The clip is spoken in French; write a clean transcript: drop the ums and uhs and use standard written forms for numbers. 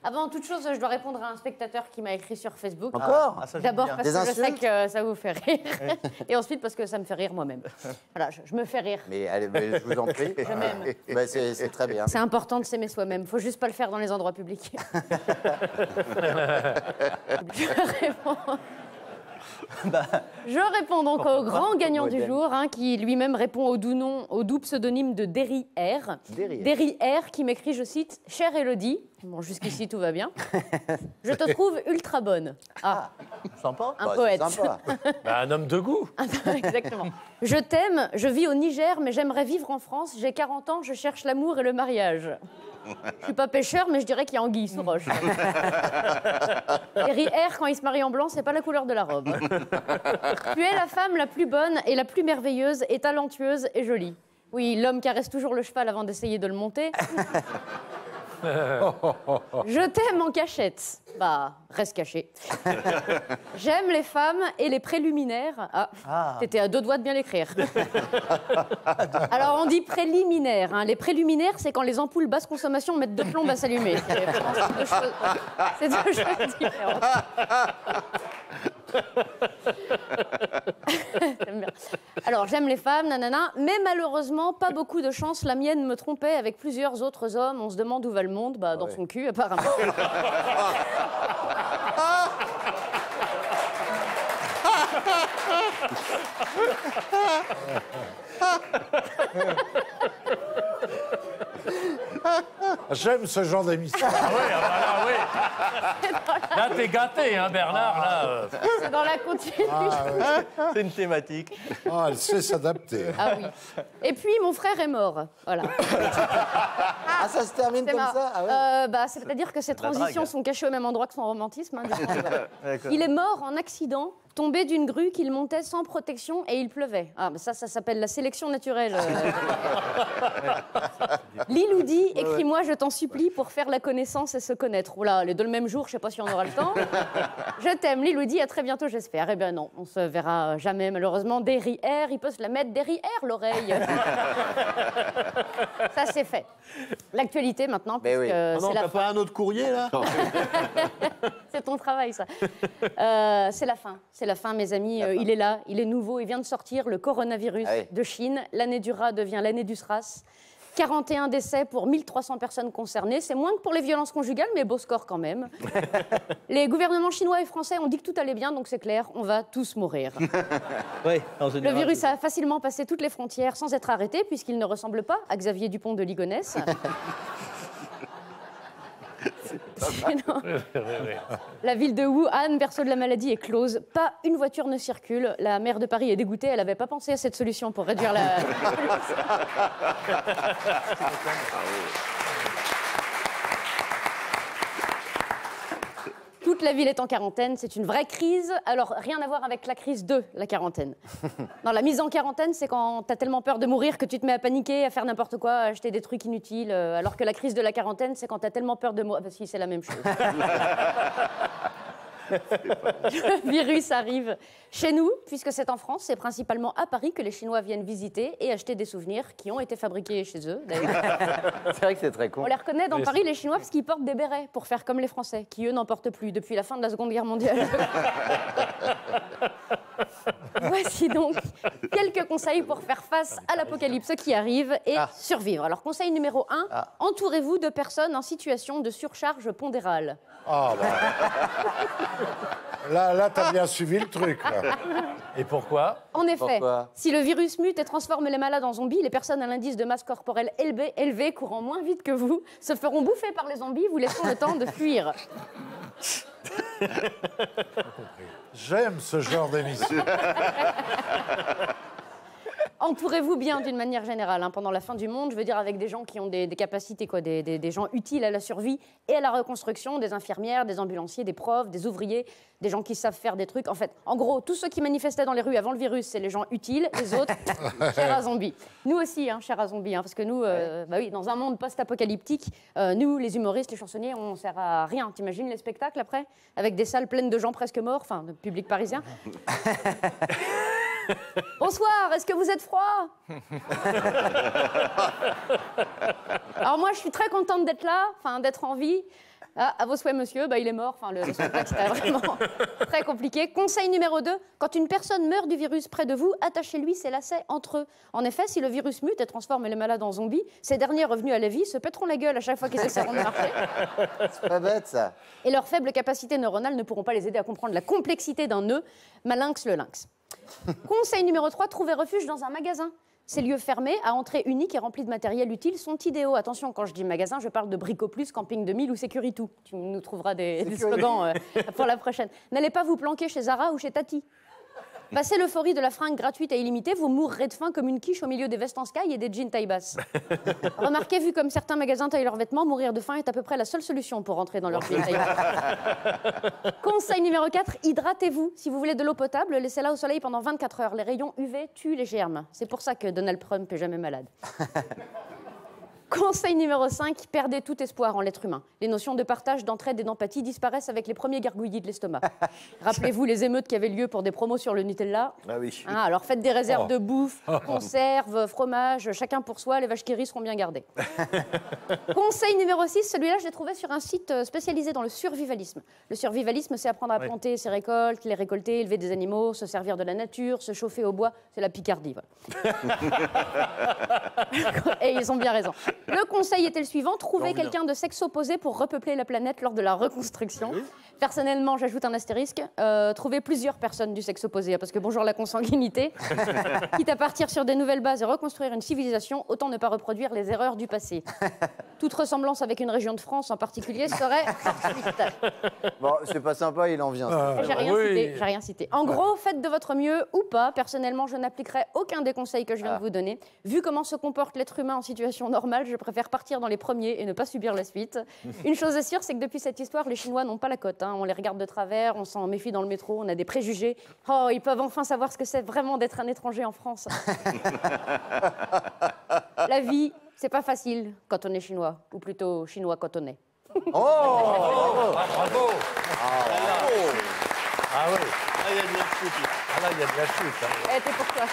Avant toute chose, je dois répondre à un spectateur qui m'a écrit sur Facebook. Encore D'abord parce que je sais que ça vous fait rire. Et ensuite parce que ça me fait rire moi-même. Voilà, je me fais rire. Mais, allez, je vous en prie. Je m'aime. Bah, c'est très bien. C'est important de s'aimer soi-même. Faut juste pas le faire dans les endroits publics. Je réponds donc au grand gagnant du jour, qui lui-même répond au doux pseudonyme de Derry R. Derry R qui m'écrit, je cite, « Chère Élodie », bon, jusqu'ici tout va bien, « Je te trouve ultra bonne. » Ah, sympa. Un poète. Sympa. Un homme de goût. Exactement. « Je t'aime, je vis au Niger, mais j'aimerais vivre en France. J'ai 40 ans, je cherche l'amour et le mariage. » Je suis pas pêcheur, mais je dirais qu'il y a anguille sous roche. Derry R, quand il se marie en blanc, c'est pas la couleur de la robe. Tu es la femme la plus bonne et la plus merveilleuse et talentueuse et jolie. Oui, l'homme caresse toujours le cheval avant d'essayer de le monter. Je t'aime en cachette. Bah, reste caché. J'aime les femmes et les préliminaires. T'étais à 2 doigts de bien l'écrire. Alors, on dit préliminaires. Les préliminaires, c'est quand les ampoules basse consommation mettent 2 plombes à s'allumer. C'est 2 choses différentes. Alors, j'aime les femmes, nanana, mais malheureusement, pas beaucoup de chance. La mienne me trompait avec plusieurs autres hommes. On se demande où va le monde. Bah, dans son cul, apparemment. J'aime ce genre d'émission. Ah oui, là, oui. Là, t'es gâté, hein, Bernard. Là, C'est dans la continuité. C'est une thématique. Elle sait s'adapter. Ah oui. Et puis, mon frère est mort. Voilà. Ah, ça se termine comme ça? Ah ouais. C'est-à-dire que ces transitions drague. sont cachées au même endroit que son romantisme. Il est mort en accident, tombé d'une grue qu'il montait sans protection et il pleuvait. Ah, mais ça s'appelle la sélection naturelle. Liloudi, écris-moi, je t'en supplie, pour faire la connaissance et se connaître. Oula, les 2 le même jour, je sais pas si on aura le temps. Je t'aime, Liloudi, à très bientôt, j'espère. Eh bien non, on se verra jamais, malheureusement. Derry R, il peut se la mettre derrière l'oreille. Ça, c'est fait. L'actualité, maintenant, Mais puisque oui. Non, t'as pas un autre courrier, là? c'est ton travail, ça. C'est la fin. C'est la fin, mes amis. Il est là, il est nouveau, il vient de sortir, le coronavirus de Chine. L'année du rat devient l'année du SRAS. 41 décès pour 1300 personnes concernées. C'est moins que pour les violences conjugales, mais beau score quand même. Les gouvernements chinois et français ont dit que tout allait bien, donc c'est clair, on va tous mourir. Oui, en Le général. virus a facilement passé toutes les frontières sans être arrêté, puisqu'il ne ressemble pas à Xavier Dupont de Ligonnès. Non. La ville de Wuhan, berceau de la maladie, est close. Pas une voiture ne circule. La maire de Paris est dégoûtée. Elle n'avait pas pensé à cette solution pour réduire la... Toute la ville est en quarantaine, c'est une vraie crise. Alors, rien à voir avec la crise de la quarantaine. Non, la mise en quarantaine, c'est quand t'as tellement peur de mourir que tu te mets à paniquer, à faire n'importe quoi, à acheter des trucs inutiles. Alors que la crise de la quarantaine, c'est quand t'as tellement peur de mourir... Parce que c'est la même chose. Le virus arrive chez nous, puisque c'est en France, c'est principalement à Paris que les Chinois viennent visiter et acheter des souvenirs qui ont été fabriqués chez eux, d'ailleurs. C'est vrai que c'est très con. On les reconnaît dans Paris, les Chinois, parce qu'ils portent des bérets pour faire comme les Français, qui eux n'en portent plus depuis la fin de la Seconde Guerre mondiale. Voici donc quelques conseils pour faire face à l'apocalypse qui arrive et survivre. Alors, conseil numéro 1, entourez-vous de personnes en situation de surcharge pondérale. Ah, là, t'as bien suivi le truc, là. Et pourquoi? En effet, Pourquoi? si le virus mute et transforme les malades en zombies, les personnes à l'indice de masse corporelle élevé, courant moins vite que vous, se feront bouffer par les zombies, vous laissant le temps de fuir. J'aime ce genre d'émission. Entourez-vous bien d'une manière générale pendant la fin du monde, je veux dire avec des gens qui ont des capacités, quoi, des gens utiles à la survie et à la reconstruction, des infirmières, des ambulanciers, des profs, des ouvriers, des gens qui savent faire des trucs. En fait, en gros, tous ceux qui manifestaient dans les rues avant le virus, c'est les gens utiles, les autres, chers à zombies. Nous aussi, chers à zombies, parce que nous, dans un monde post-apocalyptique, nous, les humoristes, les chansonniers, on sert à rien. T'imagines les spectacles après? Avec des salles pleines de gens presque morts, enfin, de public parisien. Bonsoir, est-ce que vous êtes froid? Alors moi, je suis très contente d'être là, d'être en vie. Ah, à vos souhaits, monsieur, bah, il est mort. Enfin, le spectacle, c'était vraiment très compliqué. Conseil numéro 2, quand une personne meurt du virus près de vous, attachez-lui ses lacets entre eux. En effet, si le virus mute et transforme les malades en zombies, ces derniers revenus à la vie se pèteront la gueule à chaque fois qu'ils essaieront de marcher. C'est pas bête, ça. Et leurs faibles capacités neuronales ne pourront pas les aider à comprendre la complexité d'un nœud. Malinx le lynx. Conseil numéro 3, trouvez refuge dans un magasin. Ces lieux fermés, à entrée unique et remplis de matériel utile, sont idéaux. Attention, quand je dis magasin, je parle de Bricoplus, Camping 2000 ou Sécuritou. Tu nous trouveras des slogans pour la prochaine. N'allez pas vous planquer chez Zara ou chez Tati. Passez l'euphorie de la fringue gratuite et illimitée, vous mourrez de faim comme une quiche au milieu des vestes en sky et des jeans taille basse. Remarquez, vu comme certains magasins taillent leurs vêtements, mourir de faim est à peu près la seule solution pour rentrer dans leur jeans taille basse. Conseil numéro 4, hydratez-vous. Si vous voulez de l'eau potable, laissez-la au soleil pendant 24 heures. Les rayons UV tuent les germes. C'est pour ça que Donald Trump est jamais malade. Conseil numéro 5, perdez tout espoir en l'être humain. Les notions de partage, d'entraide et d'empathie disparaissent avec les premiers gargouillis de l'estomac. Rappelez-vous les émeutes qui avaient lieu pour des promos sur le Nutella. Ah oui. Hein, alors faites des réserves de bouffe, conserves, fromage, chacun pour soi, les vaches qui rient seront bien gardées. Conseil numéro 6, celui-là je l'ai trouvé sur un site spécialisé dans le survivalisme. Le survivalisme, c'est apprendre à planter ses récoltes, les récolter, élever des animaux, se servir de la nature, se chauffer au bois. C'est la Picardie. Voilà. Et ils ont bien raison. Le conseil était le suivant, trouver quelqu'un de sexe opposé pour repeupler la planète lors de la reconstruction. Personnellement, j'ajoute un astérisque, trouver plusieurs personnes du sexe opposé, parce que bonjour la consanguinité. Quitte à partir sur des nouvelles bases et reconstruire une civilisation, autant ne pas reproduire les erreurs du passé. Toute ressemblance avec une région de France en particulier serait fortuite. Bon, c'est pas sympa, il en vient. J'ai rien cité. En gros, faites de votre mieux ou pas. Personnellement, je n'appliquerai aucun des conseils que je viens de vous donner. Vu comment se comporte l'être humain en situation normale, je préfère partir dans les premiers et ne pas subir la suite. Une chose est sûre, c'est que depuis cette histoire, les Chinois n'ont pas la cote. Hein. On les regarde de travers, on s'en méfie dans le métro, on a des préjugés. Oh, ils peuvent enfin savoir ce que c'est vraiment d'être un étranger en France. La vie, c'est pas facile quand on est chinois, ou plutôt chinois quand on est. Oh, Bravo. Ah oui. Ah, il y a de la chute. Ah là, il y a de la chute. Hein. C'était pour toi.